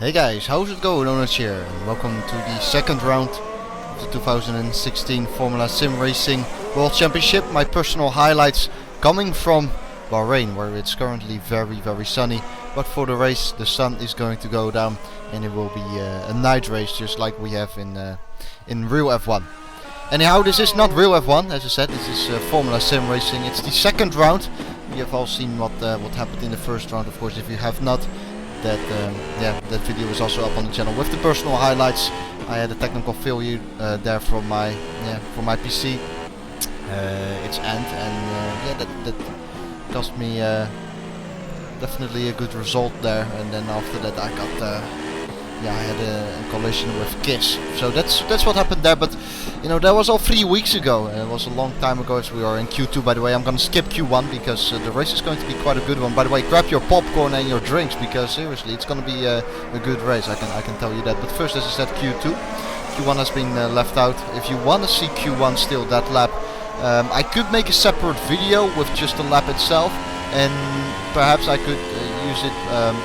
Hey guys, how's it going? Onus here. Welcome to the second round of the 2016 Formula SimRacing World Championship. My personal highlights coming from Bahrain, where it's currently very sunny. But for the race the sun is going to go down and it will be a night race, just like we have in real F1. Anyhow, this is not real F1, as I said. This is Formula SimRacing. It's the second round. We have all seen what happened in the first round. Of course, if you have not, that video is also up on the channel with the personal highlights. I had a technical failure there from my PC. Its end, and that cost me definitely a good result there. And then after that, I got I had a collision with Kiss. So that's what happened there. But you know, that was all 3 weeks ago. It was a long time ago, as we are in Q2. By the way, I'm gonna skip Q1 because the race is going to be quite a good one. By the way, grab your popcorn and your drinks because seriously, it's gonna be a good race. I can tell you that. But first, as I said, Q2. Q1 has been left out. If you want to see Q1 still, that lap, I could make a separate video with just the lap itself, and perhaps I could use it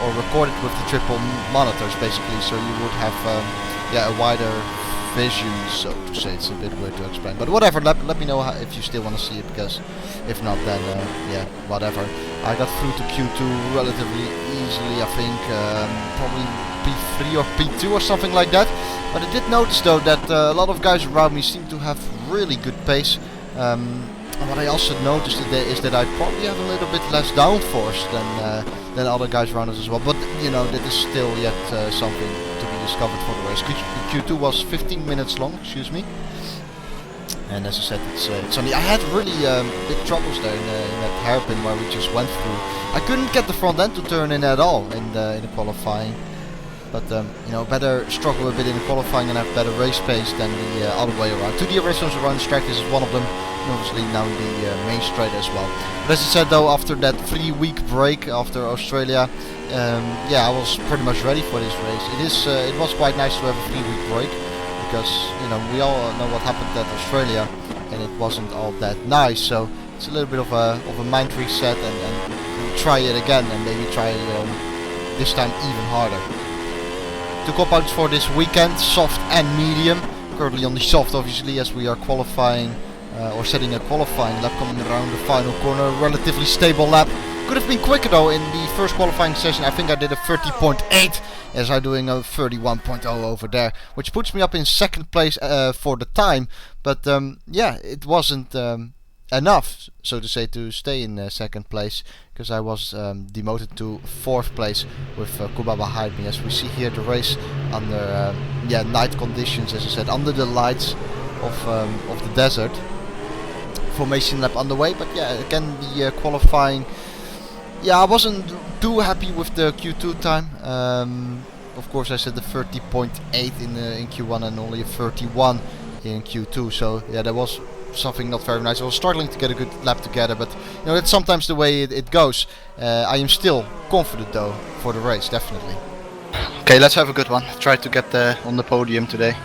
or record it with the triple monitors, basically, so you would have a wider vision, so to say. It's a bit weird to explain, but whatever. Let me know if you still want to see it, because if not, then whatever. I got through to Q2 relatively easily, I think, probably P3 or P2 or something like that. But I did notice though that a lot of guys around me seem to have really good pace. And what I also noticed today is that I probably have a little bit less downforce than other guys around us as well. But you know, that is still yet something to be discovered for the race. Q2 was 15 minutes long, excuse me. And as I said, it's sunny. I had really big troubles there in that hairpin where we just went through. I couldn't get the front end to turn in at all in the qualifying. But you know, better struggle a bit in the qualifying and have better race pace than the other way around. 2D originals around the track, this is one of them. And obviously now the main straight as well. But as I said though, after that 3-week break after Australia, I was pretty much ready for this race. It was quite nice to have a 3-week break, because you know, we all know what happened at Australia, and it wasn't all that nice. So it's a little bit of a mind reset, and try it again, and maybe try this time even harder. Two cop-outs for this weekend, soft and medium. Currently on the soft, obviously, as we are qualifying or setting a qualifying lap coming around the final corner. Relatively stable lap. Could have been quicker though in the first qualifying session. I think I did a 30.8 as I'm doing a 31.0 over there, which puts me up in second place for the time. But it wasn't enough, so to say, to stay in second place, because I was demoted to fourth place with Kuba behind me. As we see here, the race under night conditions, as I said, under the lights of the desert. Formation lap underway, but again the qualifying. I wasn't too happy with the Q2 time. Of course, I said the 30.8 in Q1 and only a 31 in Q2. So that was something not very nice. I was struggling to get a good lap together, but you know, that's sometimes the way it goes. I am still confident though for the race, definitely. Okay, let's have a good one. Try to get on the podium today.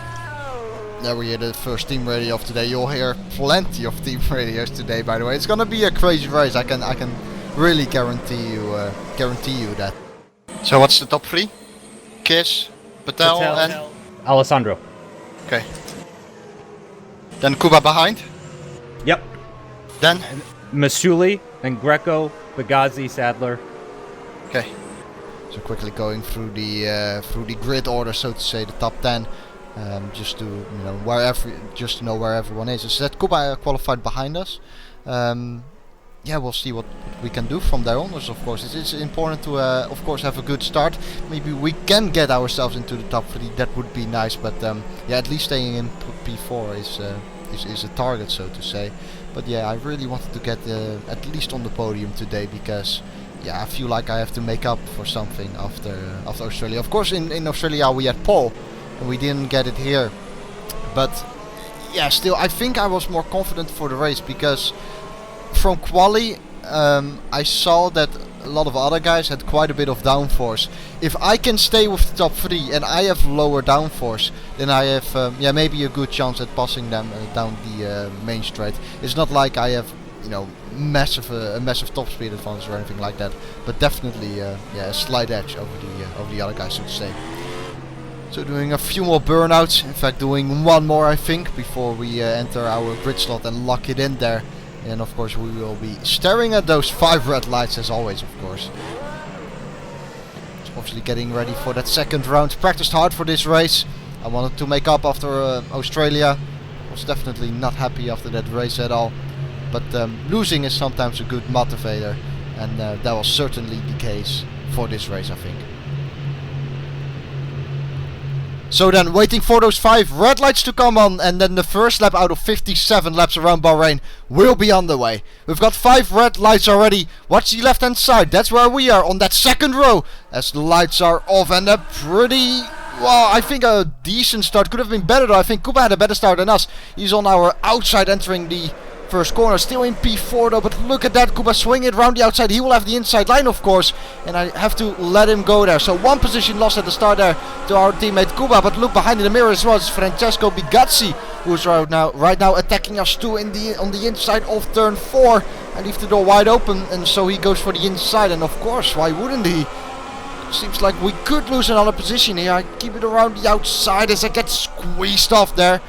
There we hear the first team radio of today. You'll hear plenty of team radios today, by the way. It's gonna be a crazy race. I can really guarantee you that. So what's the top three? Kiss, Patel and Alessandro. Okay. Then Kuba behind. Yep. Then Masuli and Greco, Bigazzi, Sadler. Okay. So quickly going through the grid order, so to say, the top 10, just to know where everyone is. So that Kuba qualified behind us. We'll see what we can do from there onwards. Of course, it's important to of course have a good start. Maybe we can get ourselves into the top 3. That would be nice. But at least staying in P4 is a target, so to say. But I really wanted to get at least on the podium today, because I feel like I have to make up for something after Australia. Of course, in Australia we had pole and we didn't get it here. But still, I think I was more confident for the race, because from quali, I saw that a lot of other guys had quite a bit of downforce. If I can stay with the top 3 and I have lower downforce, then I have maybe a good chance at passing them down the main straight. It's not like I have a massive top speed advantage or anything like that, but definitely a slight edge over the other guys, so to say. So doing a few more burnouts, in fact doing one more I think, before we enter our grid slot and lock it in there. And of course we will be staring at those 5 red lights as always, of course. Obviously getting ready for that second round. Practiced hard for this race. I wanted to make up after Australia. Was definitely not happy after that race at all. But losing is sometimes a good motivator. And that was certainly the case for this race, I think. So then, waiting for those 5 red lights to come on, and then the first lap out of 57 laps around Bahrain will be on the way. We've got 5 red lights already. Watch the left hand side, that's where we are, on that second row, as the lights are off, and a pretty, well, I think a decent start. Could have been better though. I think Kuba had a better start than us. He's on our outside entering the first corner, still in P4 though, but look at that, Kuba swinging it around the outside. He will have the inside line of course, and I have to let him go there. So 1 position lost at the start there to our teammate Kuba, but look behind in the mirror as well, it's Francesco Bigazzi, who's right now attacking us too on the inside of turn 4. I leave the door wide open, and so he goes for the inside, and of course, why wouldn't he? Seems like we could lose another position here. I keep it around the outside as I get squeezed off there.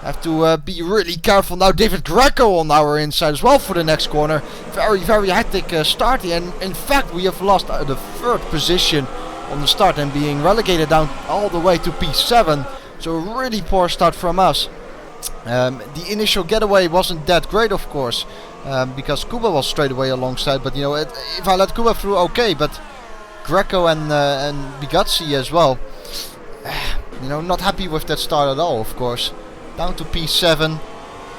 Have to be really careful now. David Greco on our inside as well for the next corner. Very, very hectic start here. And in fact, we have lost the 3rd position on the start and being relegated down all the way to P7. So a really poor start from us. The initial getaway wasn't that great, of course, because Kuba was straight away alongside. But you know, if I let Kuba through, okay. But Greco and Bigazzi as well. You know, not happy with that start at all, of course. Down to P7,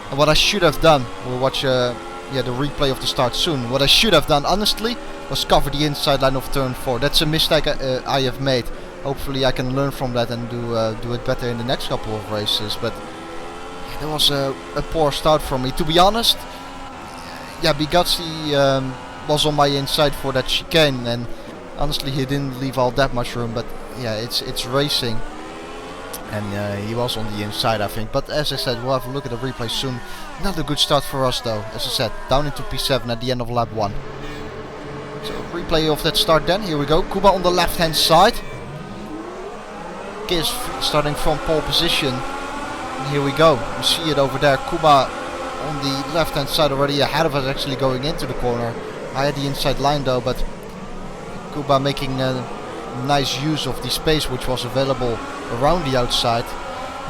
and what I should have done, we'll watch the replay of the start soon. What I should have done, honestly, was cover the inside line of turn 4. That's a mistake I have made. Hopefully I can learn from that and do it better in the next couple of races. But yeah, that was a poor start from me, to be honest. Yeah, Bigazzi was on my inside for that chicane, and honestly he didn't leave all that much room. But yeah, it's racing. And he was on the inside, I think. But as I said, we'll have a look at the replay soon. Not a good start for us though. As I said, down into P7 at the end of lap 1. So replay of that start then. Here we go. Kuba on the left hand side. Kiss starting from pole position. And here we go. You see it over there. Kuba on the left hand side already ahead of us, actually going into the corner. I had the inside line though, but Kuba making nice use of the space which was available around the outside.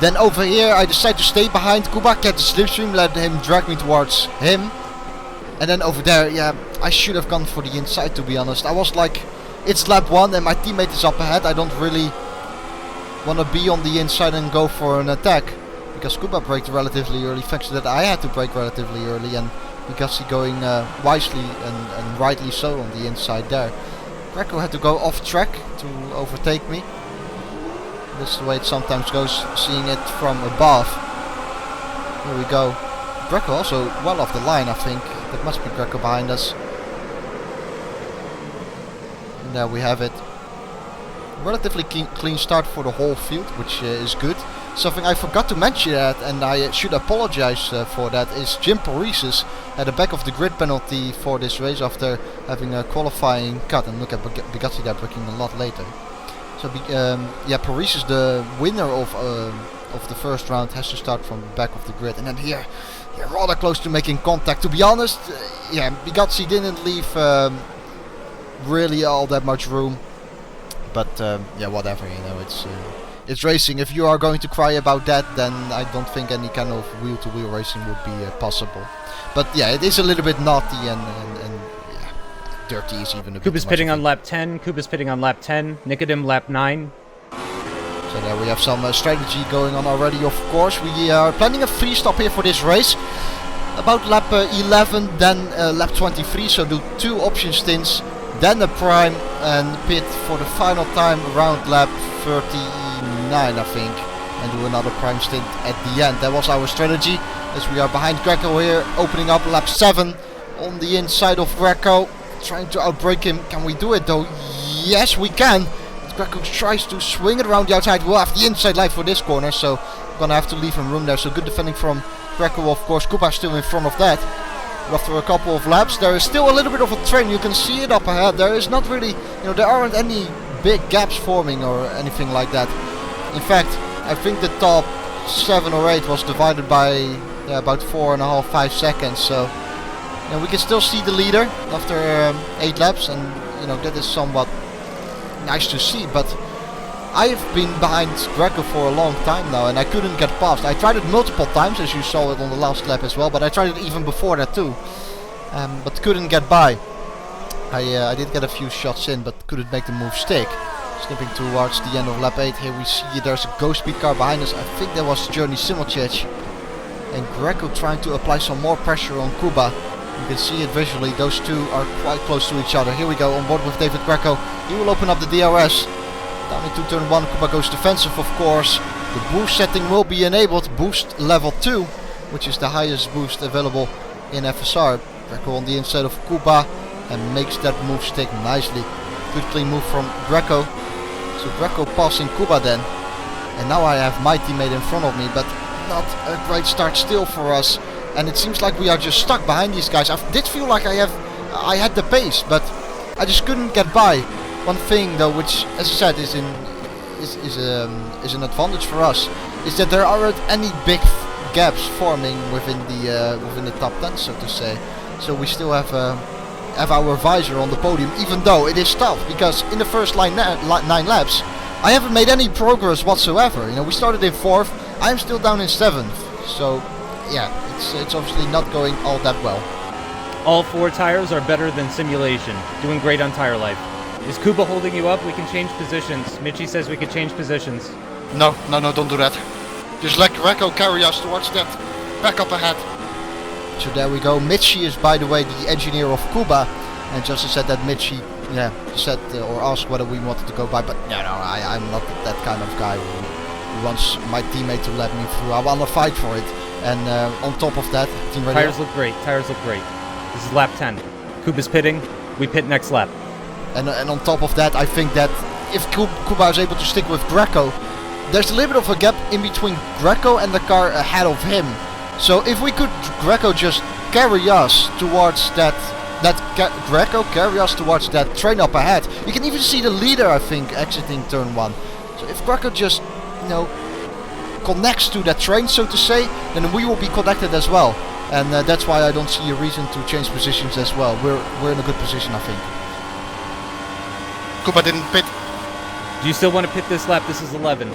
Then over here I decide to stay behind Kuba, get the slipstream, let him drag me towards him. And then over there, yeah, I should have gone for the inside, to be honest. I was like, it's lap 1 and my teammate is up ahead. I don't really want to be on the inside and go for an attack, because Kuba braked relatively early, thanks to that I had to brake relatively early, and Bigazzi going wisely and rightly so on the inside there. Greco had to go off track to overtake me. That's the way it sometimes goes, seeing it from above. Here we go. Greco also well off the line, I think. That must be Greco behind us. And there we have it. Relatively clean start for the whole field, which is good. Something I forgot to mention that, and I should apologize for that, is Jim Paris's at the back of the grid penalty for this race after having a qualifying cut. And look at Bigazzi there braking a lot later. So yeah, Paris is the winner of the first round, has to start from the back of the grid. And then here, yeah, rather close to making contact. To be honest, yeah, Bigazzi didn't leave really all that much room. But yeah, whatever, you know, it's racing. If you are going to cry about that, then I don't think any kind of wheel-to-wheel racing would be possible. But yeah, it is a little bit naughty and yeah, dirty is even a bit Kuba's pitting on lap 10. Kuba's pitting on lap 10. Nikodem lap 9. So there we have some strategy going on already, of course. We are planning a free stop here for this race. About lap 11, then lap 23, so do 2 option stints. Then the prime and pit for the final time around lap 39, I think, and do another prime stint at the end. That was our strategy, as we are behind Greco here, opening up lap 7 on the inside of Greco, trying to outbrake him. Can we do it though? Yes, we can. But Greco tries to swing it around the outside. We'll have the inside line for this corner, so I'm gonna have to leave him room there. So good defending from Greco, of course. Kuba still in front of that. After a couple of laps, there is still a little bit of a train. You can see it up ahead. There is not really, you know, there aren't any big gaps forming or anything like that. In fact, I think the top 7 or 8 was divided by about 4.5-5 seconds. So we can still see the leader after 8 laps, and that is somewhat nice to see. But I have been behind Greco for a long time now, and I couldn't get past. I tried it multiple times, as you saw it on the last lap as well, but I tried it even before that too, but couldn't get by. I did get a few shots in, but couldn't make the move stick. Slipping towards the end of lap 8, here we see there's a ghost speed car behind us. I think that was Journey Simulcic, and Greco trying to apply some more pressure on Kuba. You can see it visually, those two are quite close to each other. Here we go, on board with David Greco. He will open up the DRS. Down into turn 1, Kuba goes defensive, of course. The boost setting will be enabled, boost level 2, which is the highest boost available in FSR. Greco on the inside of Kuba and makes that move stick nicely. Good clean move from Greco. So Greco passing Kuba then. And now I have my teammate in front of me, but not a great start still for us. And it seems like we are just stuck behind these guys. I did feel like I had the pace, but I just couldn't get by. One thing though, which as I said is an advantage for us, is that there aren't any big gaps forming within the top 10, so to say. So we still have our visor on the podium, even though it is tough, because in the first 9 laps I haven't made any progress whatsoever. We started in 4th, I'm still down in 7th. So yeah, it's obviously not going all that well. All 4 tires are better than simulation. Doing great on tire life. Is Kuba holding you up? We can change positions. Mitchie says we can change positions. No, don't do that. Just let Greco carry us towards that back up ahead. So there we go. Mitchie is, by the way, the engineer of Kuba, and just said that Mitchie said or asked whether we wanted to go by, but I'm not that kind of guy who wants my teammate to let me through. I want to fight for it. And on top of that, team radio. Tires look great. This is lap 10. Kuba's pitting. We pit next lap. And on top of that, I think that if Kuba is able to stick with Greco, there's a little bit of a gap in between Greco and the car ahead of him. So if we could Greco just carry us towards Greco carry us towards that train up ahead. You can even see the leader, I think, exiting turn 1. So if Greco just connects to that train, so to say, then we will be connected as well. And that's why I don't see a reason to change positions as well. We're in a good position, I think. Kuba didn't pit. Do you still want to pit this lap? This is 11.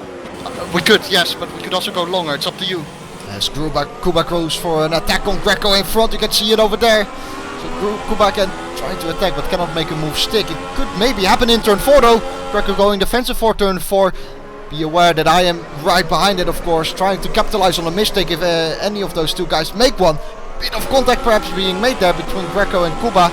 We could, yes, but we could also go longer. It's up to you. As Kuba goes for an attack on Greco in front. You can see it over there. So Kuba can try to attack, but cannot make a move stick. It could maybe happen in turn 4 though. Greco going defensive for turn 4. Be aware that I am right behind it, of course, trying to capitalize on a mistake if any of those two guys make one. Bit of contact perhaps being made there between Greco and Kuba.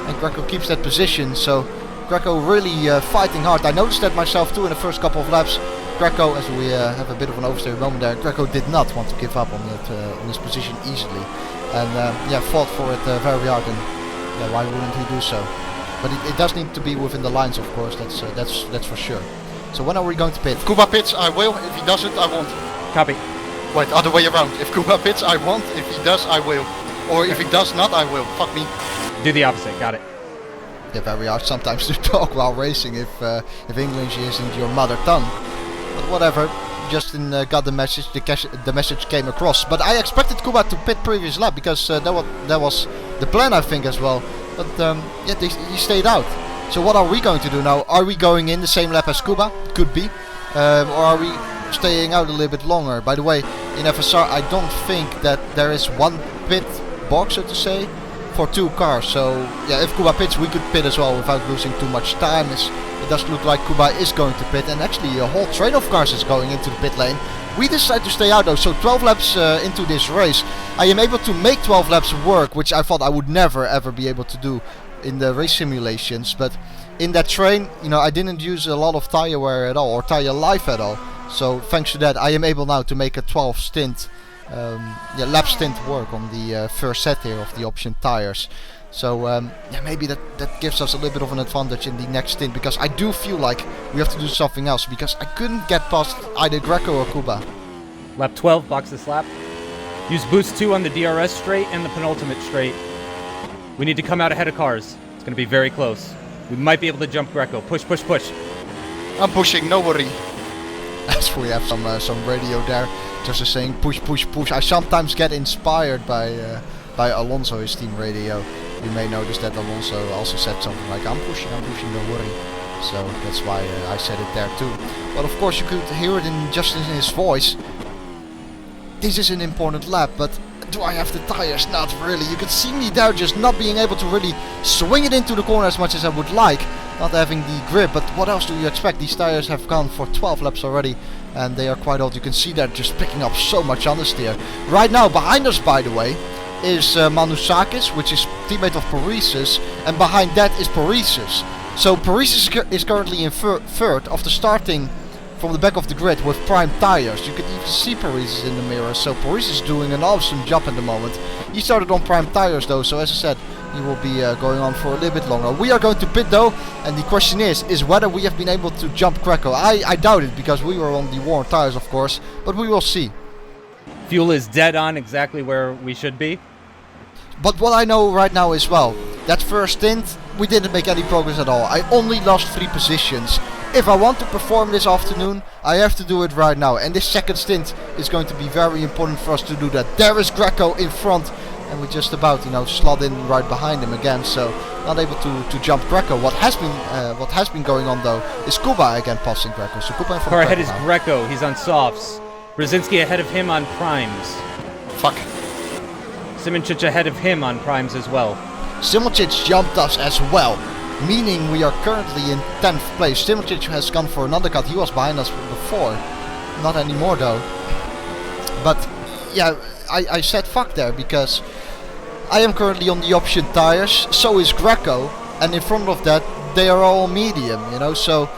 And Greco keeps that position, so Greco really fighting hard. I noticed that myself too in the first couple of laps. Greco, as we have a bit of an oversteer moment there, Greco did not want to give up on his position easily. And fought for it very hard, and why wouldn't he do so? But it does need to be within the lines, of course, that's for sure. So when are we going to pit? If Kuba pits, I will. If he doesn't, I won't. Copy. Wait, other way around. If Kuba pits, I won't. If he does, I will. Or if he does not, I will. Fuck me. Do the opposite. Got it. Yeah, very hard sometimes to talk while racing if English isn't your mother tongue. But whatever. Justin got the message. The message came across. But I expected Kuba to pit previous lap because that was the plan, I think, as well. But he stayed out. So what are we going to do now? Are we going in the same lap as Kuba? Could be. Or are we staying out a little bit longer? By the way, in FSR I don't think that there is one pit box, so to say, for 2 cars. So yeah, if Kuba pits, we could pit as well without losing too much time. It does look like Kuba is going to pit, and actually a whole train of cars is going into the pit lane. We decide to stay out though, so 12 laps into this race. I am able to make 12 laps work, which I thought I would never ever be able to do in the race simulations, but in that train, I didn't use a lot of tire wear at all, or tire life at all. So thanks to that, I am able now to make a 12 stint, lap stint work on the first set here of the option tires. So maybe that gives us a little bit of an advantage in the next stint, because I do feel like we have to do something else, because I couldn't get past either Greco or Kuba. Lap 12, box this lap. Use boost 2 on the DRS straight and the penultimate straight. We need to come out ahead of cars. It's going to be very close. We might be able to jump Greco. Push, push, push. I'm pushing, no worry. as we have some radio there, just saying push, push, push. I sometimes get inspired by Alonso, his team radio. You may notice that Alonso also said something like, I'm pushing, don't worry. So that's why I said it there too. But of course you could hear it just in his voice. This is an important lap, but do I have the tires? Not really. You could see me there just not being able to really swing it into the corner as much as I would like. Not having the grip, but what else do you expect? These tires have gone for 12 laps already and they are quite old. You can see that just picking up so much understeer. Right now behind us, by the way, is Manusakis, which is teammate of Paris's, and behind that is Paris's. So Paris is currently in third after starting from the back of the grid with prime tires. You can even see Paris in the mirror, so Paris is doing an awesome job at the moment. He started on prime tires though, so as I said, he will be going on for a little bit longer. We are going to pit though, and the question is whether we have been able to jump Greco. I doubt it, because we were on the worn tires of course, but we will see. Fuel is dead on exactly where we should be. But what I know right now is, well, that first stint we didn't make any progress at all. I only lost 3 positions. If I want to perform this afternoon, I have to do it right now, and this second stint is going to be very important for us to do that. There is Greco in front, and we just about, slot in right behind him again, so not able to jump Greco. What has been going on though is Kuba again passing Greco. So Kuba in front. Car ahead is Greco. He's on softs. Brzezinski ahead of him on primes. Fuck. Simoncic ahead of him on primes as well. Simoncic jumped us as well, meaning we are currently in 10th place. Simoncic has gone for another cut. He was behind us before, not anymore though. But yeah, I said fuck there, because I am currently on the option tires, so is Greco, and in front of that they are all medium, so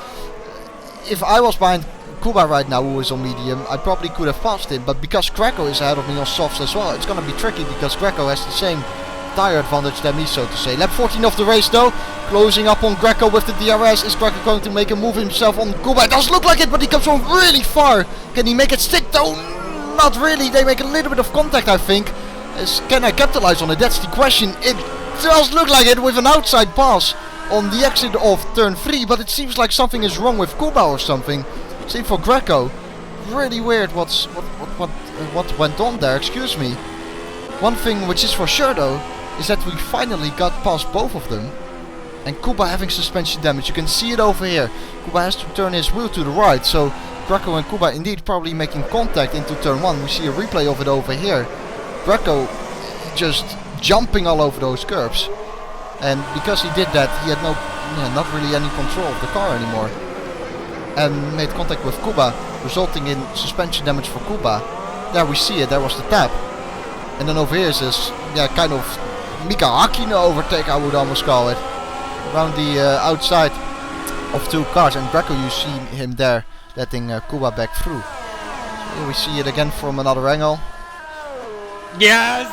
if I was behind Kuba right now, who is on medium, I probably could have passed him, but because Greco is ahead of me on softs as well, it's gonna be tricky, because Greco has the same tire advantage than me, so to say. Lap 14 of the race though, closing up on Greco with the DRS. Is Greco going to make a move himself on Kuba? It doesn't look like it, but he comes from really far. Can he make it stick though? Not really. They make a little bit of contact, I think. Can I capitalize on it? That's the question. It does look like it with an outside pass on the exit of turn 3, but it seems like something is wrong with Kuba or something. Same for Greco. Really weird what went on there, excuse me. One thing which is for sure though, is that we finally got past both of them. And Kuba having suspension damage. You can see it over here. Kuba has to turn his wheel to the right, so Greco and Kuba indeed probably making contact into turn 1. We see a replay of it over here. Greco just jumping all over those curbs. And because he did that, he had not really any control of the car anymore. And made contact with Kuba, resulting in suspension damage for Kuba. There we see it, there was the tap. And then over here is this, kind of Mika Hakkinen overtake, I would almost call it. Around the outside of 2 cars, and Greco, you see him there, letting Kuba back through. So here we see it again from another angle. Yes!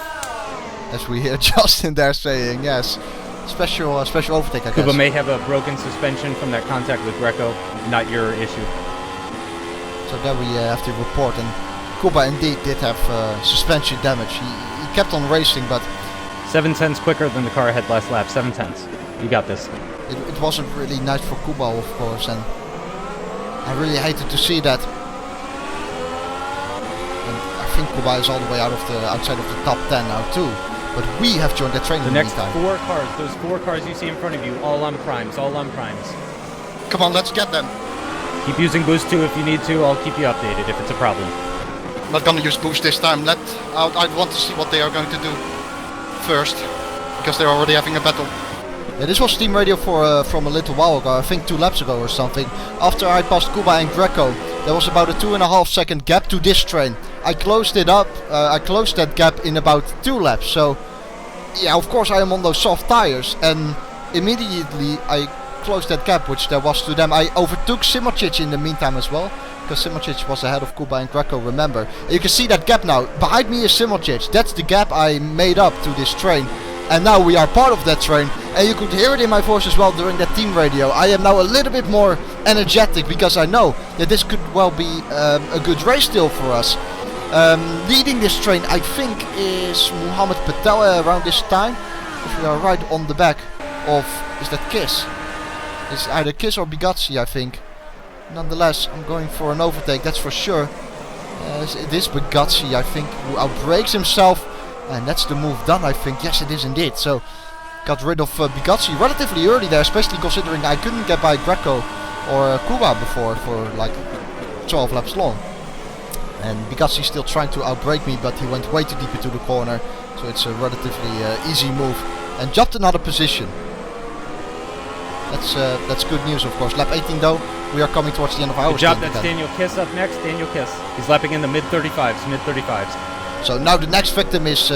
As we hear Justin there saying, yes. Special overtake, I guess. Kuba may have a broken suspension from that contact with Greco, not your issue. So there we have the report, and Kuba indeed did have suspension damage. He kept on racing, but 7 tenths quicker than the car ahead last lap. 7 tenths. You got this. It wasn't really nice for Kuba, of course, and I really hated to see that. And I think Kuba is all the way outside of the top 10 now too. But we have joined the train in the next meantime. 4 cars, those 4 cars you see in front of you, all on primes, Come on, let's get them. Keep using boost 2 if you need to. I'll keep you updated if it's a problem. Not gonna use boost this time. I want to see what they are going to do first, because they're already having a battle. Yeah, this was team radio from a little while ago, I think 2 laps ago or something. After I passed Kuba and Greco, there was about a 2.5 second gap to this train. I closed it up, I closed that gap in about 2 laps. So yeah, of course I am on those soft tires, and immediately I closed that gap which there was to them. I overtook Simoncic in the meantime as well, because Simoncic was ahead of Kuba and Greco, remember. And you can see that gap now. Behind me is Simoncic. That's the gap I made up to this train. And now we are part of that train, and you could hear it in my voice as well during that team radio. I am now a little bit more energetic, because I know that this could well be a good race still for us. Leading this train, I think, is Mohammed Patel around this time. If we are right on the back of, is that Kiss? It's either Kiss or Bigazzi, I think. nonetheless, I'm going for an overtake, that's for sure. It is Bigazzi, I think, who outbrakes himself. And that's the move done, I think. Yes, it is indeed. So, got rid of Bigazzi relatively early there, especially considering I couldn't get by Greco or Kuba before for like 12 laps long. And Bigazzi still trying to outbrake me, but he went way too deep into the corner. So it's a relatively easy move. And jumped another position. That's good news, of course. Lap 18 though, we are coming towards the end of our Good job, that's Daniel Kiss up next. Daniel Kiss. He's lapping in the mid-35s. So now the next victim is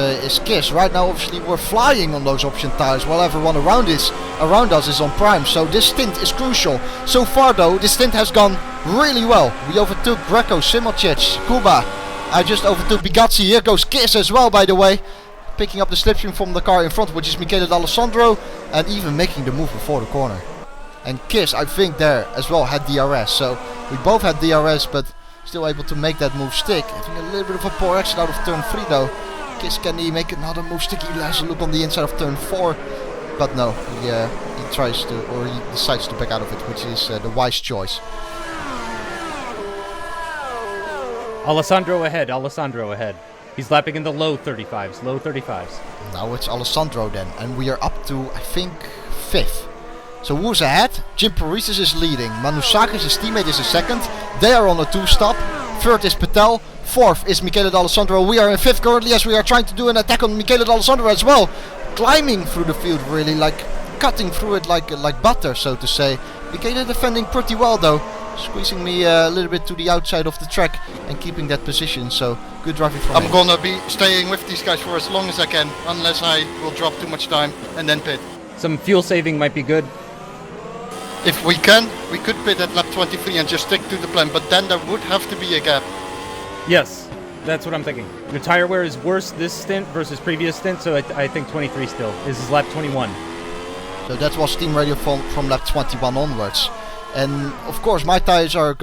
Kiss. Right now, obviously, we're flying on those option tires while everyone around us is on prime. So this stint is crucial. So far, though, this stint has gone really well. We overtook Greco, Simocic, Kuba. I just overtook Bigazzi. Here goes Kiss as well, by the way. Picking up the slipstream from the car in front, which is Michele D'Alessandro, and even making the move before the corner. And Kiss, I think, there as well had DRS. So we both had DRS, but still able to make that move stick. Having a little bit of a poor exit out of turn 3 though. Kiss, can he make another move stick? He has a look on the inside of turn 4. But no, he tries to, or he decides to back out of it, which is the wise choice. Alessandro ahead. He's lapping in the low 35s. Now it's Alessandro then, and we are up to, I think, 5th. So who's ahead? Jim Paresis is leading. Manusakis, his teammate, is in 2nd. They are on a 2-stop. 3rd is Patel. 4th is Michele D'Alessandro. We are in 5th currently as we are trying to do an attack on Michele D'Alessandro as well. Climbing through the field really, like cutting through it like butter, so to say. Michele defending pretty well though. Squeezing me a little bit to the outside of the track and keeping that position, so good driving from him. I'm gonna be staying with these guys for as long as I can, unless I will drop too much time and then pit. Some fuel saving might be good. If we can, we could pit at lap 23 and just stick to the plan, but then there would have to be a gap. Yes, that's what I'm thinking. The tire wear is worse this stint versus previous stint, so I think 23 still. This is lap 21. So that was team radio from lap 21 onwards. And of course my tires are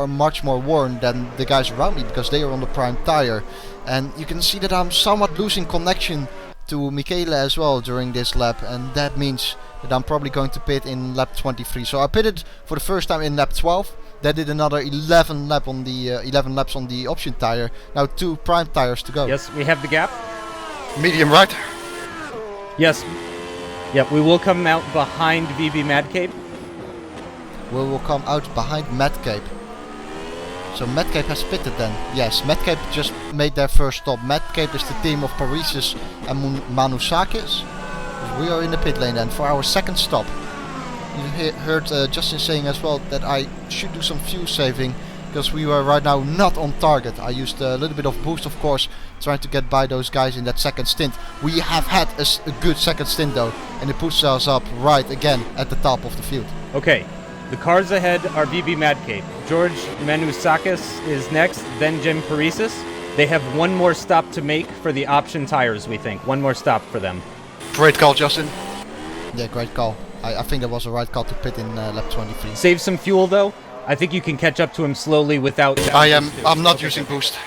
much more worn than the guys around me because they are on the prime tire. And you can see that I'm somewhat losing connection to Michele as well during this lap, and that means that I'm probably going to pit in lap 23. So I pitted for the first time in lap 12. That did another 11 laps on the option tire. Now 2 prime tires to go. Yes, we have the gap. Medium right. Yes. Yep, we will come out behind VB Madcape. We will come out behind Madcape. So Madcape has pitted then. Yes, Madcape just made their first stop. Madcape is the team of Paresis and Manusakis. We are in the pit lane then for our second stop. You heard Justin saying as well that I should do some fuel saving because we were right now not on target. I used a little bit of boost, of course, trying to get by those guys in that second stint. We have had a good second stint though, and it puts us up right again at the top of the field. Okay. The cars ahead are VB Madcape. George Manusakis is next, then Jim Paresis. They have one more stop to make for the option tires, we think. One more stop for them. Great call, Justin. Yeah, great call. I think that was the right call to pit in lap 23. Save some fuel though. I think you can catch up to him slowly without... I'm not using boost.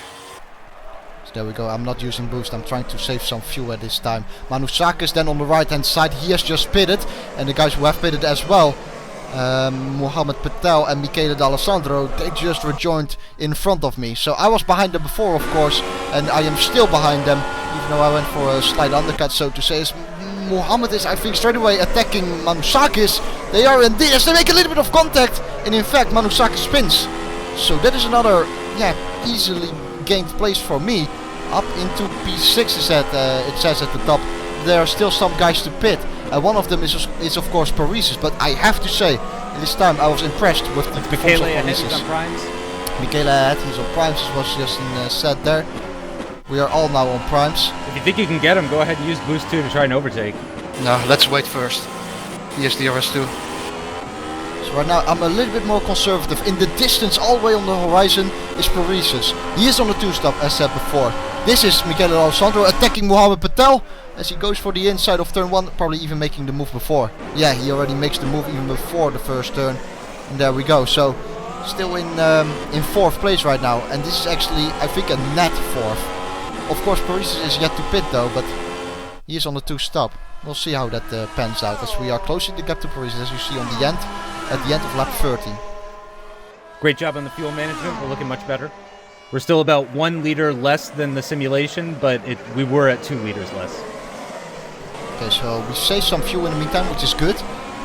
So there we go, I'm not using boost, I'm trying to save some fuel at this time. Manusakis then on the right hand side, he has just pitted. And the guys who have pitted as well, Mohamed Patel and Michele D'Alessandro, they just rejoined in front of me. So I was behind them before, of course, and I am still behind them, even though I went for a slight undercut, so to say. Mohamed is, I think, straight away attacking Manusakis. They are indeed, as they make a little bit of contact, and in fact Manusakis spins. So that is another, easily gained place for me. Up into P6 it says at the top. There are still some guys to pit. One of them is of course Paresis, but I have to say, this time I was impressed with the performance of Paresis. He's on primes. Michele ahead, he's on primes, as was just said there. We are all now on primes. If you think you can get him, go ahead and use boost 2 to try and overtake. No, let's wait first. He has DRS 2. So right now I'm a little bit more conservative. In the distance, all the way on the horizon, is Paresis. He is on the 2-stop, as said before. This is Michele D'Alessandro attacking Mohamed Patel as he goes for the inside of turn 1, probably even making the move before. Yeah, he already makes the move even before the first turn. And there we go. So still in 4th place right now, and this is actually, I think, a net 4th. Of course, Paresis is yet to pit though, but he is on the 2-stop. We'll see how that pans out as we are closing the gap to Paresis, as you see on the end, at the end of lap 30. Great job on the fuel management. We're looking much better. We're still about 1 liter less than the simulation, but we were at 2 liters less. Okay, so we saved some fuel in the meantime, which is good.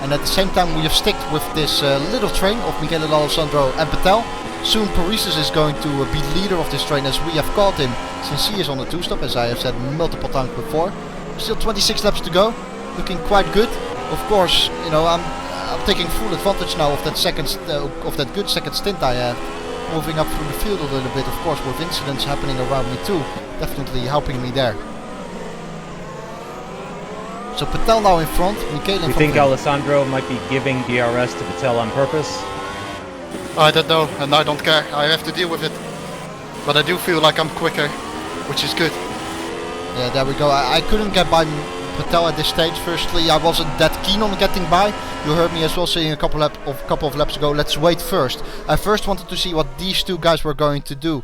And at the same time we have sticked with this little train of Michele D'Alessandro and Patel. Soon Parisas is going to be leader of this train, as we have called him since he is on the 2-stop, as I have said multiple times before. Still 26 laps to go, looking quite good. Of course, you know, I'm taking full advantage now of that good second stint I have, moving up through the field a little bit. Of course, with incidents happening around me too, definitely helping me there. So Patel now in front, Michele in front. You think Alessandro might be giving DRS to Patel on purpose? I don't know, and I don't care. I have to deal with it. But I do feel like I'm quicker, which is good. Yeah, there we go. I couldn't get by Patel at this stage. Firstly, I wasn't that keen on getting by. You heard me as well saying a couple of laps ago, let's wait first. I first wanted to see what these two guys were going to do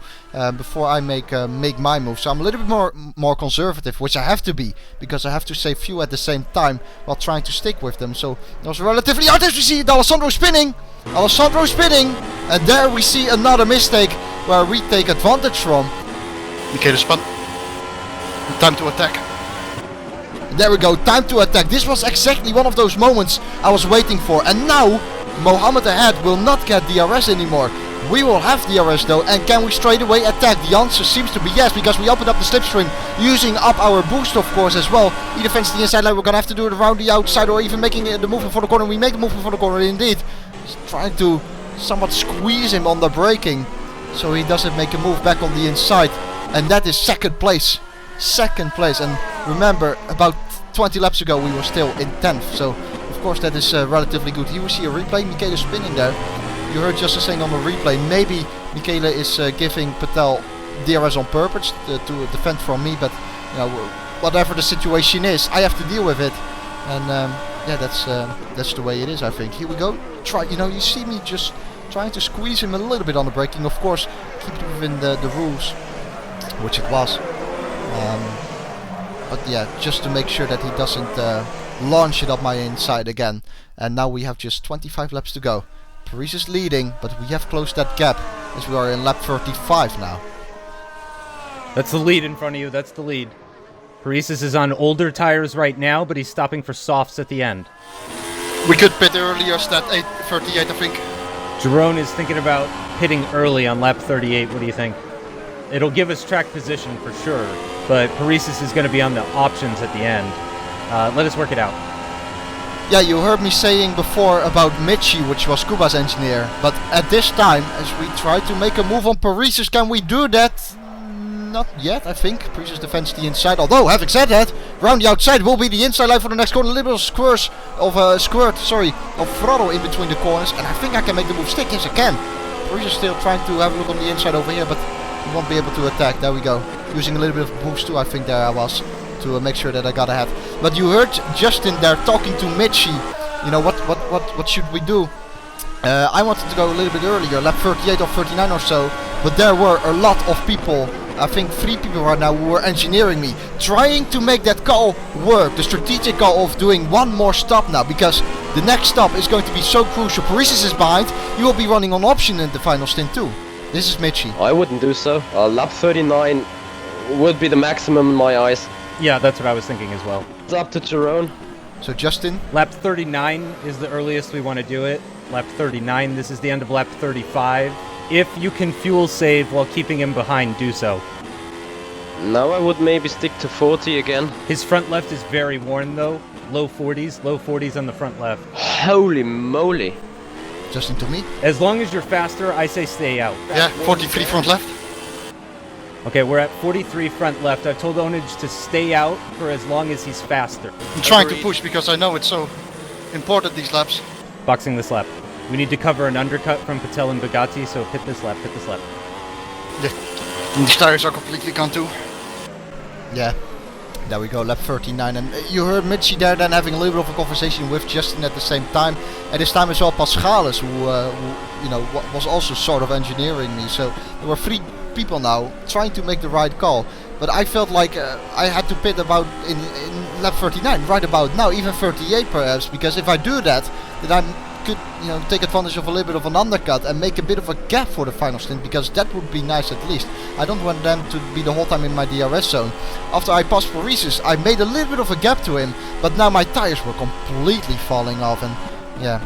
before I make my move. So I'm a little bit more conservative, which I have to be, because I have to save fuel at the same time while trying to stick with them. So it was relatively hard as we see D'Alessandro spinning. Alessandro spinning, and there we see another mistake where we take advantage from. Michele spun. Time to attack. There we go, time to attack. This was exactly one of those moments I was waiting for. And now, Mohammed ahead will not get DRS anymore. We will have DRS though, and can we straight away attack? The answer seems to be yes, because we opened up the slipstream, using up our boost of course as well. Either fence the inside line, we're gonna have to do it around the outside, or even making the movement for the corner. We make the movement for the corner indeed. Just trying to somewhat squeeze him on the braking, so he doesn't make a move back on the inside. And that is second place. Second place, and remember, about 20 laps ago we were still in 10th, so of course that is relatively good. Here we see a replay, Michele spinning there. You heard Justin saying on the replay, maybe Michele is giving Patel DRS on purpose to defend from me, but you know, whatever the situation is, I have to deal with it. And yeah, that's the way it is, I think. Here we go. Try, you know, you see me just trying to squeeze him a little bit on the braking. Of course, keep it within the rules, which it was. But yeah, just to make sure that he doesn't launch it up my inside again. And now we have just 25 laps to go. Paris is leading, but we have closed that gap as we are in lap 35 now. That's the lead in front of you, that's the lead. Parisas is on older tires right now, but he's stopping for softs at the end. We could pit earlier, stat 38 I think. Jerome is thinking about pitting early on lap 38, what do you think? It'll give us track position for sure, but Parisas is going to be on the options at the end. Let us work it out. Yeah, you heard me saying before about Michi, which was Kuba's engineer, but at this time, as we try to make a move on Parisas, can we do that? Not yet, I think. Parisas defends the inside, although having said that, round the outside will be the inside line for the next corner. A little squirt of throttle in between the corners, and I think I can make the move stick. Yes, I can. Parisas still trying to have a look on the inside over here, but he won't be able to attack. There we go. Using a little bit of boost too, I think there I was, to make sure that I got ahead. But you heard Justin there talking to Michi. You know, what should we do? I wanted to go a little bit earlier, lap 38 or 39 or so, but there were a lot of people, I think 3 people right now, who were engineering me, trying to make that call work, the strategic call of doing one more stop now, because the next stop is going to be so crucial. Parisas is behind, he will be running on option in the final stint too. This is Michi. I wouldn't do so. Lap 39 would be the maximum in my eyes. Yeah, that's what I was thinking as well. It's up to Tyrone. So Justin? Lap 39 is the earliest we want to do it. Lap 39, this is the end of lap 35. If you can fuel save while keeping him behind, do so. Now I would maybe stick to 40 again. His front left is very worn though. Low 40s on the front left. Holy moly. Justin to me? As long as you're faster, I say stay out. Yeah, 43 front left. Okay, we're at 43 front left. I've told Onage to stay out for as long as he's faster. I'm trying to push because I know it's so important these laps. Boxing this lap. We need to cover an undercut from Patel and Bigazzi, so pit this lap, pit this lap. Yeah, and these tires are completely gone too. Yeah, there we go, lap 39. And you heard Michi there then having a little bit of a conversation with Justin at the same time. At this time as well, Paschalis, who you know, was also sort of engineering me. So there were 3 people now trying to make the right call. But I felt like I had to pit about in lap 39, right about now, even 38 perhaps, because if I do that, then I'm could, you know, take advantage of a little bit of an undercut and make a bit of a gap for the final stint, because that would be nice at least. I don't want them to be the whole time in my DRS zone. After I passed Paresis, I made a little bit of a gap to him, but now my tires were completely falling off, and yeah,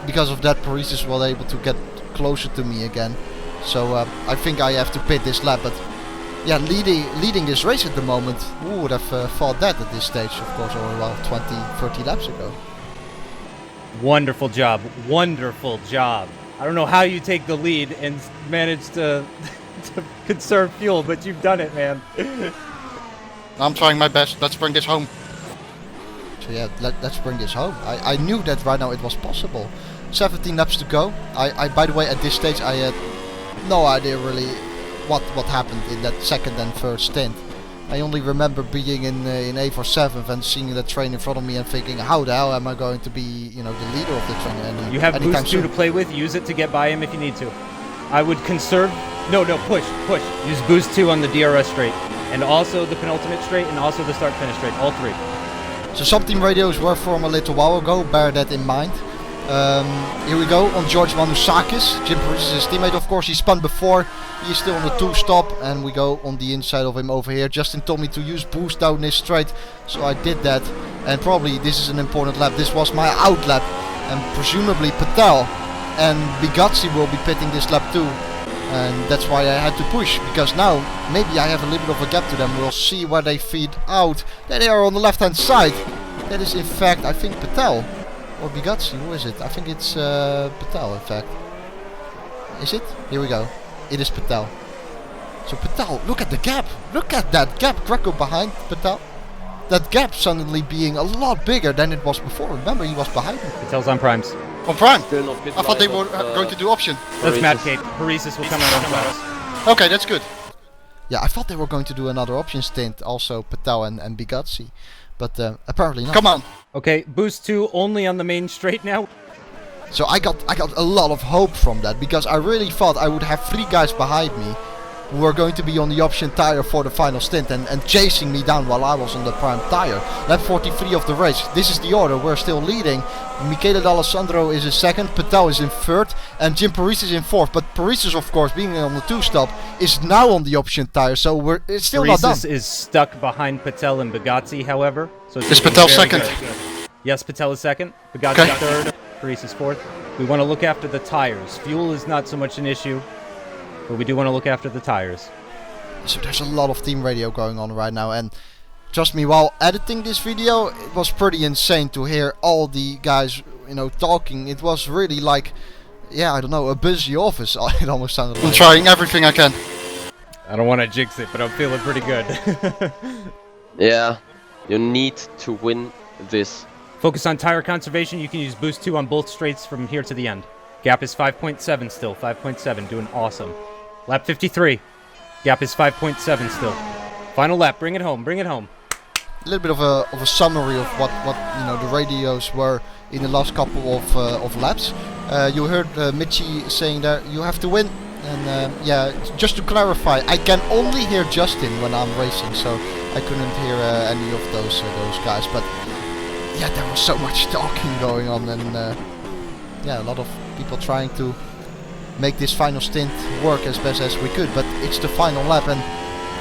because of that Paresis was able to get closer to me again. So I think I have to pit this lap, but yeah, leading this race at the moment, who would have thought that at this stage, of course, or well, 20-30 laps ago. Wonderful job. Wonderful job. I don't know how you take the lead and manage to conserve fuel, but you've done it, man. I'm trying my best. Let's bring this home. So yeah, let's bring this home. I knew that right now it was possible. 17 laps to go. I by the way, at this stage I had no idea really what happened in that second and third stint. I only remember being in A for 7th and seeing the train in front of me and thinking, how the hell am I going to be, you know, the leader of the train? You have boost 2 to play with. Use it to get by him if you need to. I would conserve. No, push. Use boost 2 on the DRS straight, and also the penultimate straight, and also the start-finish straight. All 3. So some team radios were from a little while ago. Bear that in mind. Here we go on George Manusakis. Jim Paresis is his teammate, of course. He spun before. He is still on the 2-stop, and we go on the inside of him over here. Justin told me to use boost down this straight, so I did that. And probably this is an important lap. This was my out lap, and presumably Patel and Bigazzi will be pitting this lap too. And that's why I had to push, because now maybe I have a little bit of a gap to them. We'll see where they feed out. There they are on the left hand side. That is in fact, I think, Patel. Or Bigazzi, who is it? I think it's Patel, in fact. Is it? Here we go. It is Patel. So Patel, look at the gap. Look at that gap. Greco behind Patel. That gap suddenly being a lot bigger than it was before. Remember, he was behind me. Patel's on primes. On prime? I thought they were going to do option. That's Matt Kate. Paresis will come out on primes. Okay, that's good. Yeah, I thought they were going to do another option stint. Also Patel and Bigazzi. But apparently not. Come on. Okay, boost 2 only on the main straight now. So I got a lot of hope from that, because I really thought I would have 3 guys behind me who were going to be on the option tire for the final stint and chasing me down while I was on the prime tire. Lap 43 of the race. This is the order. We're still leading. Michele D'Alessandro is in 2nd, Patel is in 3rd, and Jim Paresis is in 4th. But Paresis, of course, being on the 2-stop, is now on the option tire, so it's still not done. Paresis is stuck behind Patel and Bigazzi, however. So Is Patel 2nd? Yes, Patel is 2nd. Bigazzi 3rd. Paresis 4th. We want to look after the tires. Fuel is not so much an issue, but we do want to look after the tires. So there's a lot of team radio going on right now, and trust me, while editing this video, it was pretty insane to hear all the guys, you know, talking. It was really like, yeah, I don't know, a busy office. It almost sounded like. I'm trying everything I can. I don't want to jinx it, but I'm feeling pretty good. Yeah, you need to win this. Focus on tire conservation. You can use boost 2 on both straights from here to the end. Gap is 5.7 still. 5.7, doing awesome. Lap 53. Gap is 5.7 still. Final lap. Bring it home. Bring it home. A little bit of a summary of what you know the radios were in the last couple of laps. You heard Mitchie saying that you have to win, and yeah, just to clarify, I can only hear Justin when I'm racing, so I couldn't hear any of those guys. But yeah, there was so much talking going on, and yeah, a lot of people trying to make this final stint work as best as we could. But it's the final lap, and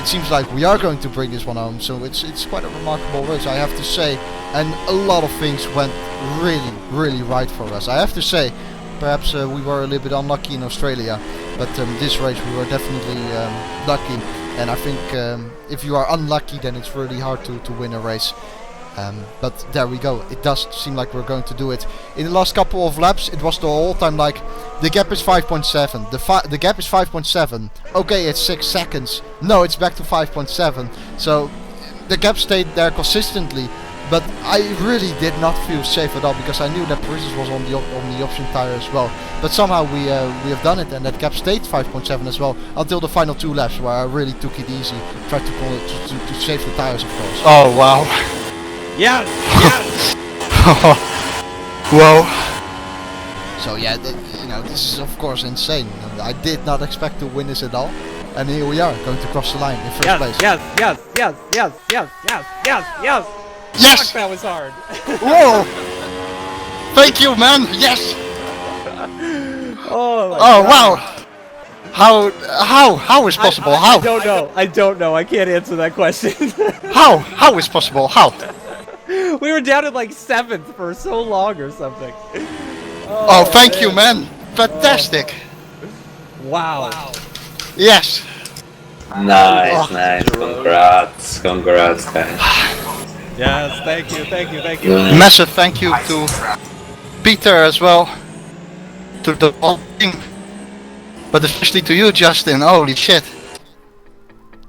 it seems like we are going to bring this one home. So it's quite a remarkable race, I have to say, and a lot of things went really right for us. I have to say, perhaps we were a little bit unlucky in Australia, but this race we were definitely lucky. And I think if you are unlucky, then it's really hard to win a race. But there we go. It does seem like we're going to do it. In the last couple of laps, it was the whole time like, the gap is 5.7. The gap is 5.7. Okay, it's 6 seconds. No, it's back to 5.7. So the gap stayed there consistently. But I really did not feel safe at all, because I knew that Paresis was on the option tire as well. But somehow we have done it, and that gap stayed 5.7 as well until the final 2 laps, where I really took it easy, tried to save the tires, of course. Oh wow. Yes! Whoa. So yeah, you know, this is of course insane. I did not expect to win this at all, and here we are, going to cross the line in first place. Yes! Yes! Fuck, that was hard. Whoa! Thank you, man. Yes. Oh, my Oh God. wow! How is possible? I don't know. I don't know. I can't answer that question. How is possible? How? We were down at like 7th for so long or something. Oh, thank you, man. Fantastic. Wow. Yes. Nice, nice. Congrats, congrats, guys. Yes, thank you, thank you, thank you. Massive thank you to Peter as well, to the whole team, but especially to you, Justin. Holy shit!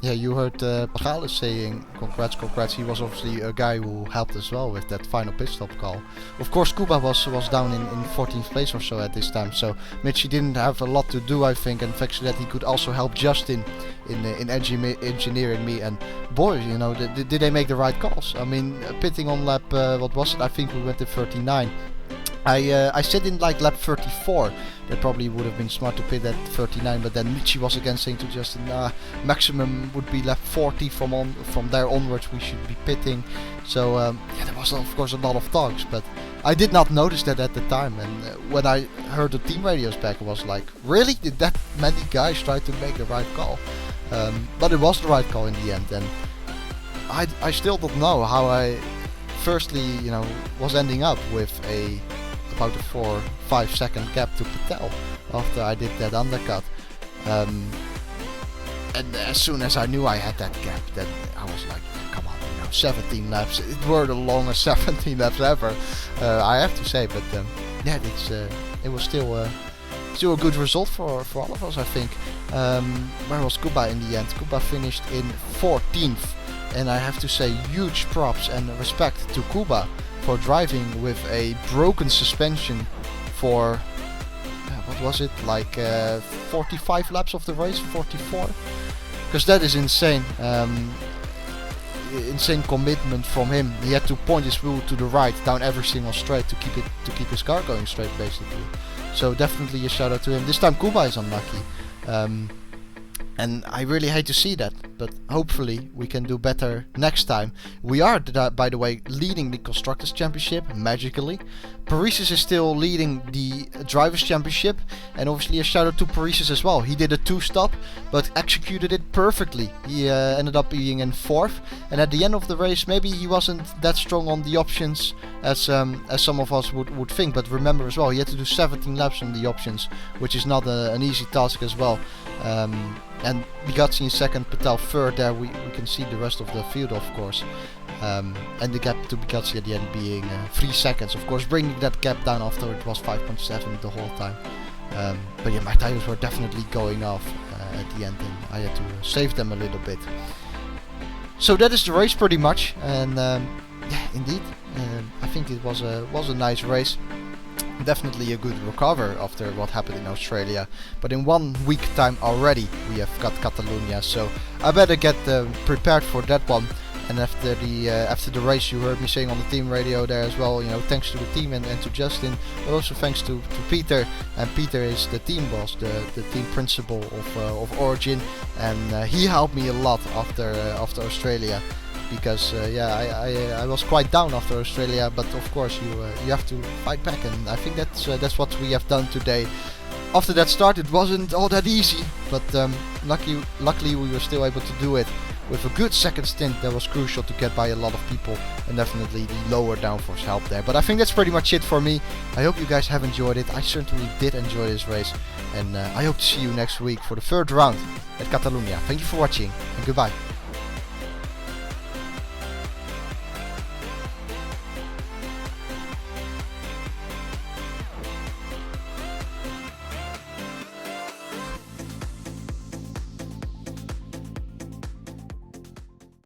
Yeah, you heard Pagales saying congrats, congrats. He was obviously a guy who helped as well with that final pit stop call. Of course, Kuba was down in 14th place or so at this time, so Mitchie didn't have a lot to do, I think, and thanks to that he could also help Justin in engineering me. And boy, you know, did they make the right calls? I mean, pitting on lap, what was it? I think we went to 39. I said in like lap 34 that probably would have been smart to pit at 39, but then Michi was again saying to Justin, maximum would be lap 40, from there onwards we should be pitting. So yeah, there was of course a lot of talks, but I did not notice that at the time, and when I heard the team radios back, I was like, really? Did that many guys try to make the right call? But it was the right call in the end, and I still don't know how I firstly, you know, was ending up with about a 4-5 second gap to Patel after I did that undercut. And as soon as I knew I had that gap, then I was like, come on, you know, 17 laps. It were the longest 17 laps ever, I have to say. But yeah, it was still a good result for all of us, I think. Where was Kuba in the end? Kuba finished in 14th. And I have to say huge props and respect to Kuba for driving with a broken suspension for, what was it, like 45 laps of the race, 44? Because that is insane. Insane commitment from him. He had to point his wheel to the right down every single straight to keep his car going straight, basically. So definitely a shout out to him. This time Kuba is unlucky. And I really hate to see that, but hopefully we can do better next time. We are, by the way, leading the Constructors' Championship, magically. Paresis is still leading the Drivers' Championship, and obviously a shout out to Paresis as well. He did a 2-stop, but executed it perfectly. He ended up being in 4th, and at the end of the race, maybe he wasn't that strong on the options as some of us would think. But remember as well, he had to do 17 laps on the options, which is not an easy task as well. And Bigazzi in 2nd, Patel 3rd. There we can see the rest of the field, of course. And the gap to Bigazzi at the end being 3 seconds. Of course, bringing that gap down after it was 5.7 the whole time. But yeah, my tires were definitely going off at the end, and I had to save them a little bit. So that is the race pretty much. And yeah, indeed, I think it was a nice race. Definitely a good recover after what happened in Australia, but in 1 week time already we have got Catalonia, so I better get prepared for that one. And after the race, you heard me saying on the team radio there as well, you know, thanks to the team and to Justin, but also thanks to Peter. And Peter is the team boss, the team principal of Origin, and he helped me a lot after Australia. Because yeah, I was quite down after Australia, but of course you have to fight back, and I think that's what we have done today. After that start, it wasn't all that easy, but luckily we were still able to do it with a good second stint that was crucial to get by a lot of people, and definitely the lower downforce helped there. But I think that's pretty much it for me. I hope you guys have enjoyed it. I certainly did enjoy this race, and I hope to see you next week for the 3rd round at Catalonia. Thank you for watching, and goodbye.